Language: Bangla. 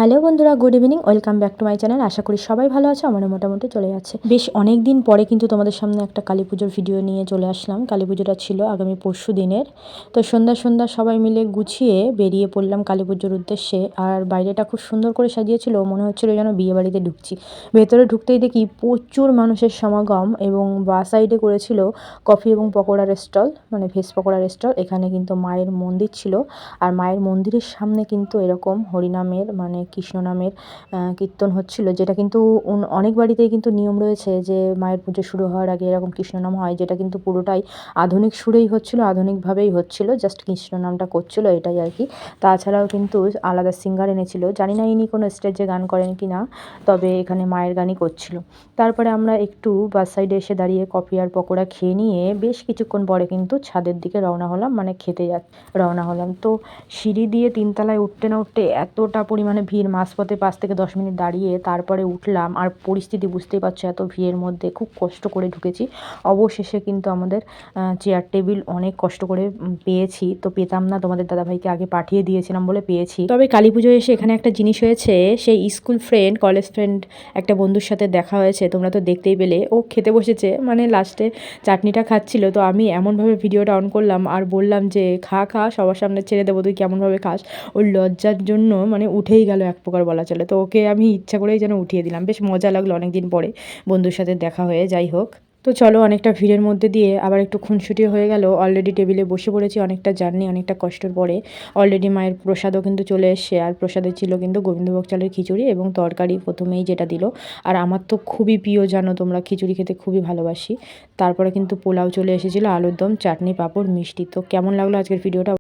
হ্যালো বন্ধুরা, good evening. Welcome back to my channel. আশা করি সবাই ভালো আছে। আমারও মোটামুটি চলে যাচ্ছে। বেশ অনেক দিন পরে কিন্তু তোমাদের সামনে একটা কালী পুজোর ভিডিও নিয়ে চলে আসলাম। কালী পুজোটা ছিল আগামী পরশু দিনের। তো সন্ধ্যা সবাই মিলে গুছিয়ে বেরিয়ে পড়লাম কালী পুজোর উদ্দেশ্যে। আর বাইরেটা খুব সুন্দর করে সাজিয়েছিল, মনে হচ্ছিলো যেন বিয়ে বাড়িতে ঢুকছি। ভেতরে ঢুকতেই দেখি প্রচুর মানুষের সমাগম, এবং বা সাইডে করেছিল কফি এবং পকোড়ার স্টল, মানে ভেজ পকোড়ার স্টল। এখানে কিন্তু মায়ের মন্দির ছিল, আর মায়ের মন্দিরের সামনে কিন্তু এরকম হরিনামের মানে কৃষ্ণ নামের কীর্তন হচ্ছিল, যেটা কিন্তু অনেক বাড়িতেই কিন্তু নিয়ম রয়েছে যে মায়ের পুজো শুরু হওয়ার আগে এরকম কৃষ্ণ নাম হয়, যেটা কিন্তু পুরোটাই আধুনিক সুরেই হচ্ছিল, আধুনিকভাবেই হচ্ছিল, জাস্ট কৃষ্ণ নামটা করছিল, এটাই আর কি। তাছাড়াও কিন্তু আলাদা সিঙ্গার এনেছিল, জানি না ইনি কোনো স্টেজে গান করেন কি না, তবে এখানে মায়ের গানই করছিল। তারপরে আমরা একটু বাস সাইডে এসে দাঁড়িয়ে কফি আর পকোড়া খেয়ে নিয়ে বেশ কিছুক্ষণ পরে কিন্তু ছাদের দিকে রওনা হলাম, মানে খেতে রওনা হলাম। তো সিঁড়ি দিয়ে তিনতলায় উঠতে না উঠতে এতটা পরিমাণে ভিড়, মাঝপথে 5 থেকে 10 মিনিট দাঁড়িয়ে তারপরে উঠলাম। আর পরিস্থিতি বুঝতেই পারছো, এত ভিড়ের মধ্যে খুব কষ্ট করে ঢুকেছি। অবশেষে কিন্তু আমাদের চেয়ার টেবিল অনেক কষ্ট করে পেয়েছি। তো পেতাম না, তোমাদের দাদাভাইকে আগে পাঠিয়ে দিয়েছিলাম বলে পেয়েছি। তবে কালী পুজোয় এসে এখানে একটা জিনিস হয়েছে, সেই স্কুল ফ্রেন্ড, কলেজ ফ্রেন্ড একটা বন্ধুর সাথে দেখা হয়েছে, তোমরা তো দেখতেই পেলে। ও খেতে বসেছে, মানে লাস্টে চাটনিটা খাচ্ছিল। তো আমি এমনভাবে ভিডিওটা অন করলাম আর বললাম যে খা খা, সবার সামনে ছেড়ে দেবো, তুই কেমনভাবে খাস। ওর লজ্জার জন্য মানে উঠেই গেল এক প্রকার বলা চলে। তো ওকে আমি ইচ্ছা করেই যেন উঠিয়ে দিলাম। বেশ মজা লাগলো অনেক দিন পরে বন্ধুর সাথে দেখা হয়ে। যাই হোক, তো চলো, অনেকটা ভিড়ের মধ্যে দিয়ে আবার একটু খুনসুটি হয়ে গেল। অলরেডি টেবিলে বসে পড়েছি, অনেকটা জার্নি, অনেকটা কষ্টের পরে। অলরেডি মায়ের প্রসাদও কিন্তু চলে এসছে, আর প্রসাদে ছিল কিন্তু গোবিন্দভোগ চালের খিচুড়ি এবং তরকারি প্রথমেই যেটা দিল। আর আমার তো খুবই প্রিয়, জানো তোমরা, খিচুড়ি খেতে খুবই ভালোবাসি। তারপরে কিন্তু পোলাও চলে এসেছিলো, আলুর দম, চাটনি, পাঁপড়, মিষ্টি। তো কেমন লাগলো আজকের ভিডিওটা?